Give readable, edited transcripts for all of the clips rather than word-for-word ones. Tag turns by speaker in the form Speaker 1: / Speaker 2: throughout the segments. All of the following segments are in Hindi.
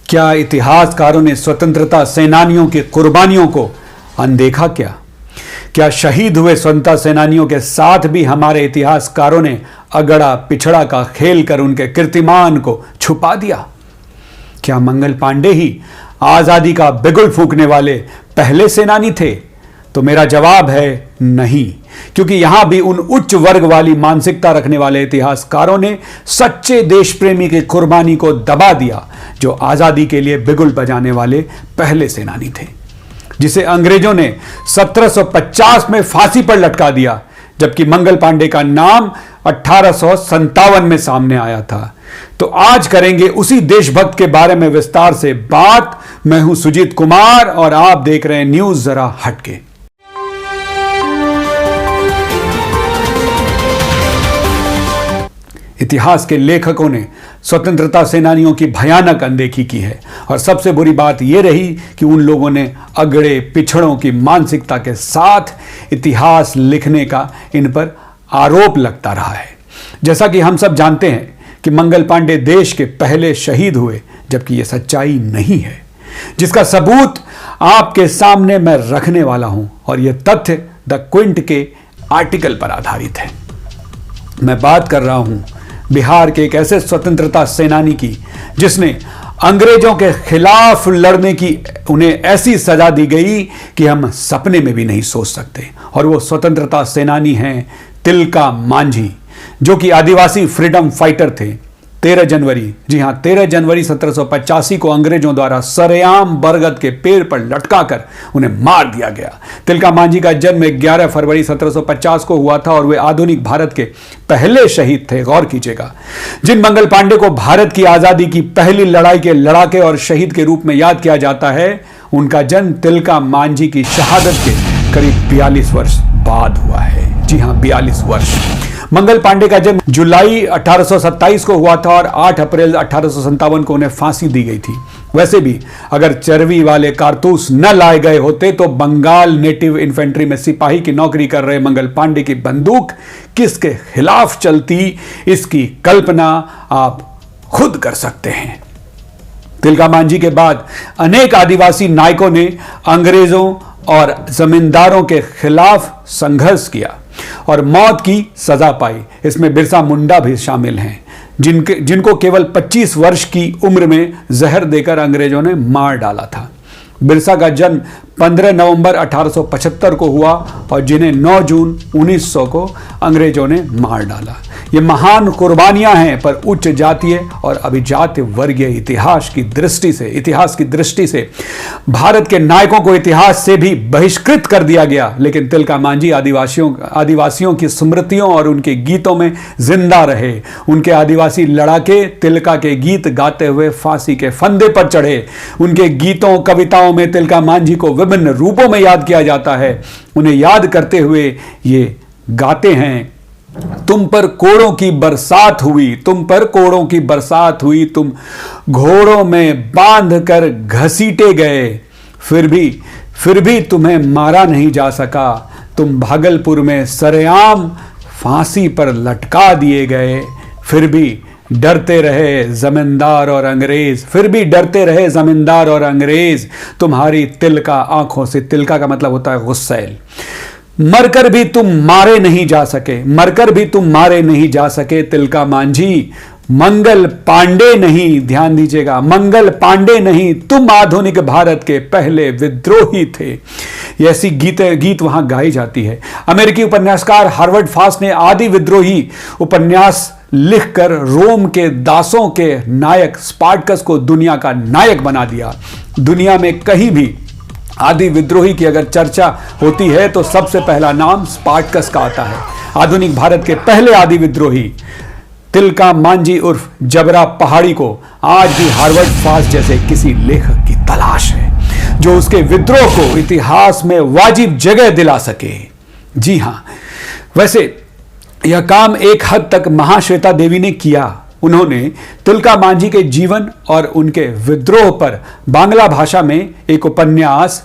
Speaker 1: क्या इतिहासकारों ने स्वतंत्रता सेनानियों की कुर्बानियों को अनदेखा किया? क्या शहीद हुए स्वतंत्रता सेनानियों के साथ भी हमारे इतिहासकारों ने अगड़ा पिछड़ा का खेल कर उनके कीर्तिमान को छुपा दिया? क्या मंगल पांडे ही आजादी का बिगुल फूंकने वाले पहले सेनानी थे? तो मेरा जवाब है नहीं, क्योंकि यहां भी उन उच्च वर्ग वाली मानसिकता रखने वाले इतिहासकारों ने सच्चे देश प्रेमी की कुर्बानी को दबा दिया, जो आजादी के लिए बिगुल बजाने वाले पहले सेनानी थे, जिसे अंग्रेजों ने 1750 में फांसी पर लटका दिया, जबकि मंगल पांडे का नाम 1857 में सामने आया था। तो आज करेंगे उसी देशभक्त के बारे में विस्तार से बात। मैं हूं सुजीत कुमार और आप देख रहे हैं न्यूज जरा हटके। इतिहास के लेखकों ने स्वतंत्रता सेनानियों की भयानक अनदेखी की है, और सबसे बुरी बात यह रही कि उन लोगों ने अगड़े पिछड़ों की मानसिकता के साथ इतिहास लिखने का इन पर आरोप लगता रहा है। जैसा कि हम सब जानते हैं कि मंगल पांडे देश के पहले शहीद हुए, जबकि यह सच्चाई नहीं है, जिसका सबूत आपके सामने मैं रखने वाला हूं, और यह तथ्य द क्विंट के आर्टिकल पर आधारित है। मैं बात कर रहा हूं बिहार के एक ऐसे स्वतंत्रता सेनानी की जिसने अंग्रेजों के खिलाफ लड़ने की उन्हें ऐसी सजा दी गई कि हम सपने में भी नहीं सोच सकते। और वो स्वतंत्रता सेनानी हैं तिलका मांझी, जो कि आदिवासी फ्रीडम फाइटर थे। 13 जनवरी, जी हां 13 जनवरी 1785 को अंग्रेजों द्वारा सरेआम बरगद के पेड़ पर लटकाकर उन्हें मार दिया गया। तिलका मांझी का जन्म 11 फरवरी 1750 को हुआ था और वे आधुनिक भारत के पहले शहीद थे। गौर कीजिएगा, जिन मंगल पांडे को भारत की आजादी की पहली लड़ाई के लड़ाके और शहीद के रूप में याद किया जाता है, उनका जन्म तिलका मांझी की शहादत के करीब 42 वर्ष बाद हुआ है। जी हां, 42 वर्ष। मंगल पांडे का जन्म जुलाई 1827 को हुआ था और 8 अप्रैल 1857 को उन्हें फांसी दी गई थी। वैसे भी अगर चर्बी वाले कारतूस न लाए गए होते तो बंगाल नेटिव इन्फेंट्री में सिपाही की नौकरी कर रहे मंगल पांडे की बंदूक किसके खिलाफ चलती, इसकी कल्पना आप खुद कर सकते हैं। तिलका मांझी के बाद अनेक आदिवासी नायकों ने अंग्रेजों और जमींदारों के खिलाफ संघर्ष किया और मौत की सजा पाई। इसमें बिरसा मुंडा भी शामिल हैं, जिनको केवल 25 वर्ष की उम्र में जहर देकर अंग्रेजों ने मार डाला था। बिरसा का जन्म 15 नवंबर 1875 को हुआ और जिन्हें 9 जून 1900 को अंग्रेजों ने मार डाला। ये महान कुर्बानियां हैं, पर उच्च जातीय और अभिजात वर्गीय इतिहास की दृष्टि से भारत के नायकों को इतिहास से भी बहिष्कृत कर दिया गया। लेकिन तिलका मांझी आदिवासियों की स्मृतियों और उनके गीतों में जिंदा रहे। उनके आदिवासी लड़ाके तिलका के गीत गाते हुए फांसी के फंदे पर चढ़े। उनके गीतों कविताओं में तिलका मांझी को विभिन्न रूपों में याद किया जाता है। उन्हें याद करते हुए ये गाते हैं, तुम पर कोड़ों की बरसात हुई, तुम पर कोड़ों की बरसात हुई, तुम घोड़ों में बांध कर घसीटे गए, फिर भी तुम्हें मारा नहीं जा सका, तुम भागलपुर में सरेआम फांसी पर लटका दिए गए, फिर भी डरते रहे जमींदार और अंग्रेज, तुम्हारी तिलका आंखों से, तिलका का मतलब होता है गुस्सैल, मरकर भी तुम मारे नहीं जा सके तिलका मांझी, मंगल पांडे नहीं, ध्यान दीजिएगा, मंगल पांडे नहीं, तुम आधुनिक भारत के पहले विद्रोही थे। ऐसी गीत वहां गाई जाती है। अमेरिकी उपन्यासकार हार्वर्ड फास्ट ने आदि विद्रोही उपन्यास लिखकर रोम के दासों के नायक स्पार्टकस को दुनिया का नायक बना दिया। दुनिया में कहीं भी आदि विद्रोही की अगर चर्चा होती है तो सबसे पहला नाम स्पार्टकस का आता है। आधुनिक भारत के पहले आदि विद्रोही तिलका मांझी उर्फ जबरा पहाड़ी को आज भी हार्वर्ड फास्ट जैसे किसी लेखक की तलाश है जो उसके विद्रोह को इतिहास में वाजिब जगह दिला सके। जी हां, वैसे यह काम एक हद तक महाश्वेता देवी ने किया। उन्होंने तिलका मांझी के जीवन और उनके विद्रोह पर बांग्ला भाषा में एक उपन्यास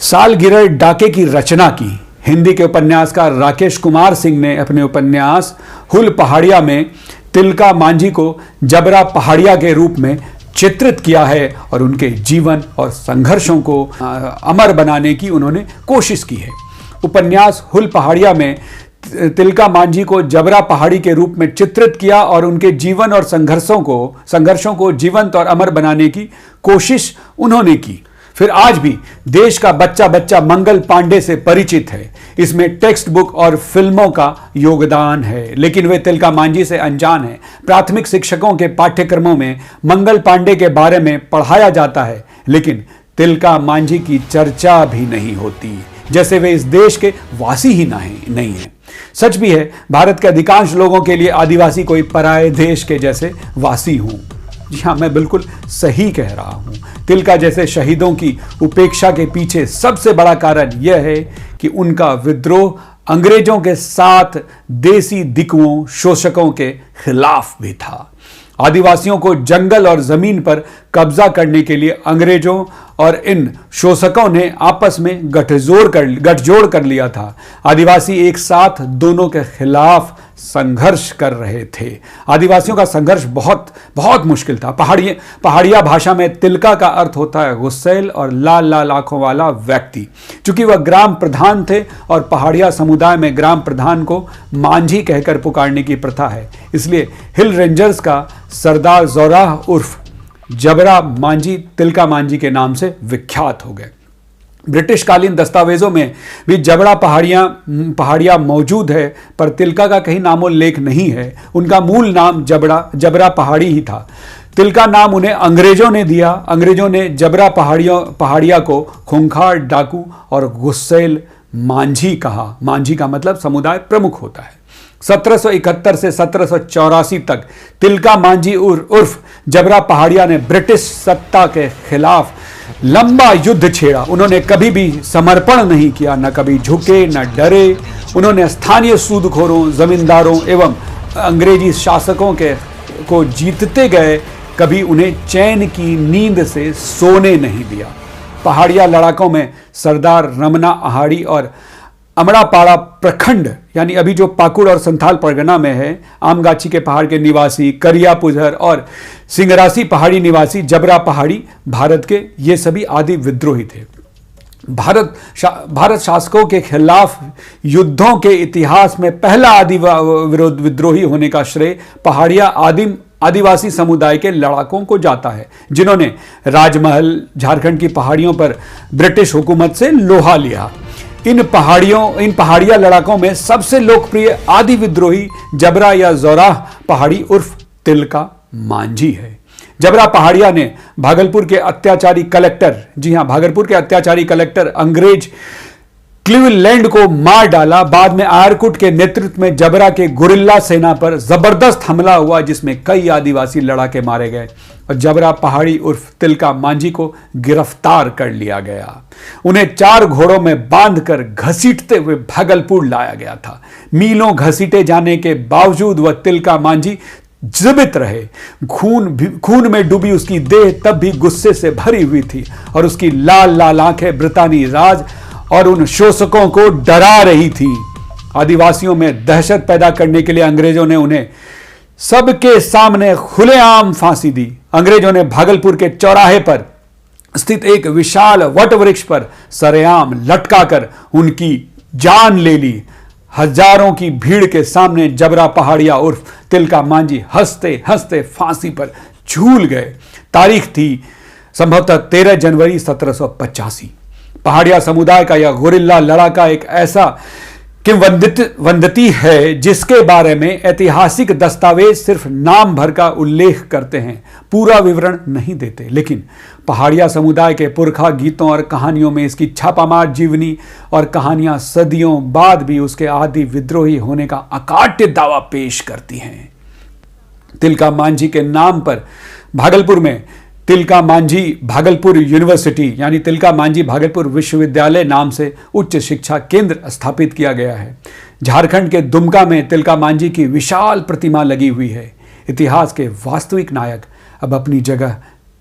Speaker 1: सालगिरह डाके की रचना की। हिंदी के उपन्यासकार राकेश कुमार सिंह ने अपने उपन्यास हुल पहाड़िया में तिलका मांझी को जबरा पहाड़िया के रूप में चित्रित किया है और उनके जीवन और संघर्षों को अमर बनाने की उन्होंने कोशिश की है। उपन्यास हुल पहाड़िया में तिलका मांझी को जबरा पहाड़ी के रूप में चित्रित किया और उनके जीवन और संघर्षों को जीवंत और अमर बनाने की कोशिश उन्होंने की। फिर आज भी देश का बच्चा बच्चा मंगल पांडे से परिचित है। इसमें टेक्स्ट बुक और फिल्मों का योगदान है, लेकिन वे तिलका मांझी से अनजान हैं। प्राथमिक शिक्षकों के पाठ्यक्रमों में मंगल पांडे के बारे में पढ़ाया जाता है, लेकिन तिलका मांझी की चर्चा भी नहीं होती, जैसे वे इस देश के वासी ही नहीं है। सच भी है, भारत के अधिकांश लोगों के लिए आदिवासी कोई पराये देश के जैसे वासी हूं। जी हाँ, मैं बिल्कुल सही कह रहा हूं। तिलका जैसे शहीदों की उपेक्षा के पीछे सबसे बड़ा कारण यह है कि उनका विद्रोह अंग्रेजों के साथ देसी दिकुओं शोषकों के खिलाफ भी था। आदिवासियों को जंगल और जमीन पर कब्जा करने के लिए अंग्रेजों और इन शोषकों ने आपस में गठजोड़ कर लिया था। आदिवासी एक साथ दोनों के खिलाफ संघर्ष कर रहे थे। आदिवासियों का संघर्ष बहुत बहुत मुश्किल था। पहाड़िया भाषा में तिलका का अर्थ होता है गुस्सैल और लाल लाल आंखों वाला व्यक्ति। चूंकि वह ग्राम प्रधान थे और पहाड़िया समुदाय में ग्राम प्रधान को मांझी कहकर पुकारने की प्रथा है, इसलिए हिल रेंजर्स का सरदार जोराह उर्फ जबरा मांझी तिलका मांझी के नाम से विख्यात हो गए। ब्रिटिश कालीन दस्तावेजों में भी जबरा पहाड़िया मौजूद है, पर तिलका का कहीं नामोल्लेख नहीं है। उनका मूल नाम जबरा पहाड़ी ही था। तिलका नाम उन्हें अंग्रेजों ने दिया। अंग्रेजों ने जबरा पहाड़िया को खूंखार, डाकू और गुस्सैल मांझी कहा। मांझी का मतलब समुदाय प्रमुख होता है। 1771 से 1784 तक तिलका मांझी उर्फ जबरा पहाड़िया ने ब्रिटिश सत्ता के खिलाफ लंबा युद्ध छेड़ा। उन्होंने कभी भी समर्पण नहीं किया, न कभी झुके न डरे। उन्होंने स्थानीय सूदखोरों, जमींदारों एवं अंग्रेजी शासकों को जीतते गए, कभी उन्हें चैन की नींद से सोने नहीं दिया। पहाड़िया लड़ाकों में सरदार रमना आहाड़ी और अमड़ापाड़ा प्रखंड यानी अभी जो पाकुड़ और संथाल परगना में है, आमगाछी के पहाड़ के निवासी, करिया पुझर और सिंगरासी पहाड़ी निवासी जबरा पहाड़ी भारत के ये सभी आदि विद्रोही थे। भारत शासकों के खिलाफ युद्धों के इतिहास में पहला आदि विद्रोही होने का श्रेय पहाड़िया आदिवासी समुदाय के लड़ाकों को जाता है, जिन्होंने राजमहल, झारखंड की पहाड़ियों पर ब्रिटिश हुकूमत से लोहा लिया। इन पहाड़िया लड़ाकों में सबसे लोकप्रिय आदि विद्रोही जबरा या जोराह पहाड़ी उर्फ तिलका मांझी है। जबरा पहाड़िया ने भागलपुर के अत्याचारी कलेक्टर अंग्रेज क्लीवलैंड को मार डाला। बाद में आयरकुट के नेतृत्व में जबरा के गुरिल्ला सेना पर जबरदस्त हमला हुआ, जिसमें कई आदिवासी लड़ाके मारे गए और जबरा पहाड़ी उर्फ तिलका मांझी को गिरफ्तार कर लिया गया। उन्हें 4 घोड़ों में बांधकर घसीटते हुए भागलपुर लाया गया था। मीलों घसीटे जाने के बावजूद वह तिलका मांझी जीवित रहे। खून में डूबी उसकी देह तब भी गुस्से से भरी हुई थी और उसकी लाल लाल आंखें ब्रितानी राज और उन शोषकों को डरा रही थी। आदिवासियों में दहशत पैदा करने के लिए अंग्रेजों ने उन्हें सबके सामने खुलेआम फांसी दी। अंग्रेजों ने भागलपुर के चौराहे पर स्थित एक विशाल वट वृक्ष पर सरेआम लटकाकर उनकी जान ले ली। हजारों की भीड़ के सामने जबरा पहाड़िया उर्फ तिलका मांझी हंसते हंसते फांसी पर झूल गए। तारीख थी संभवतः 13 जनवरी 1785। पहाड़िया समुदाय का यह गुरिल्ला लड़ाका एक ऐसा किंवदंती है जिसके बारे में ऐतिहासिक दस्तावेज सिर्फ नाम भर का उल्लेख करते हैं, पूरा विवरण नहीं देते। लेकिन पहाड़िया समुदाय के पुरखा गीतों और कहानियों में इसकी छापामार जीवनी और कहानियां सदियों बाद भी उसके आदि विद्रोही होने का अकाट्य दावा पेश करती हैं। तिलका मांझी के नाम पर भागलपुर में तिलका मांझी भागलपुर यूनिवर्सिटी यानी तिलका मांझी भागलपुर विश्वविद्यालय नाम से उच्च शिक्षा केंद्र स्थापित किया गया है। झारखंड के दुमका में तिलका मांझी की विशाल प्रतिमा लगी हुई है। इतिहास के वास्तविक नायक अब अपनी जगह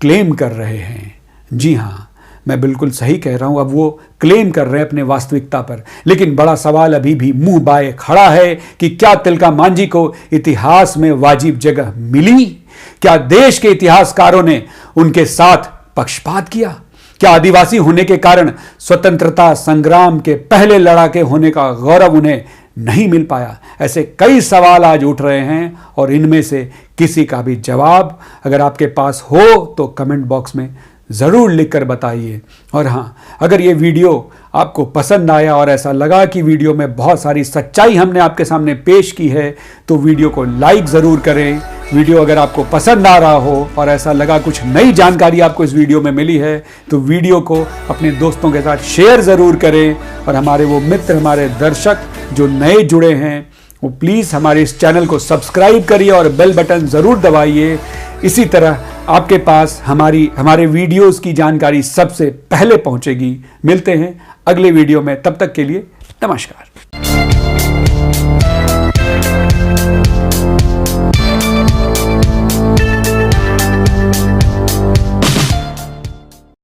Speaker 1: क्लेम कर रहे हैं। जी हाँ, मैं बिल्कुल सही कह रहा हूं, अब वो क्लेम कर रहे हैं अपने वास्तविकता पर। लेकिन बड़ा सवाल अभी भी मुंह बाए खड़ा है कि क्या तिलका मांझी को इतिहास में वाजिब जगह मिली क्या देश के इतिहासकारों ने उनके साथ पक्षपात किया? क्या आदिवासी होने के कारण स्वतंत्रता संग्राम के पहले लड़ाके होने का गौरव उन्हें नहीं मिल पाया? ऐसे कई सवाल आज उठ रहे हैं और इनमें से किसी का भी जवाब अगर आपके पास हो तो कमेंट बॉक्स में ज़रूर लिखकर बताइए। और हाँ, अगर ये वीडियो आपको पसंद आया और ऐसा लगा कि वीडियो में बहुत सारी सच्चाई हमने आपके सामने पेश की है तो वीडियो को लाइक ज़रूर करें। वीडियो अगर आपको पसंद आ रहा हो और ऐसा लगा कुछ नई जानकारी आपको इस वीडियो में मिली है तो वीडियो को अपने दोस्तों के साथ शेयर ज़रूर करें। और हमारे वो मित्र, हमारे दर्शक जो नए जुड़े हैं वो प्लीज़ हमारे इस चैनल को सब्सक्राइब करिए और बेल बटन ज़रूर दबाइए। इसी तरह आपके पास हमारे वीडियोस की जानकारी सबसे पहले पहुंचेगी। मिलते हैं अगले वीडियो में, तब तक के लिए नमस्कार।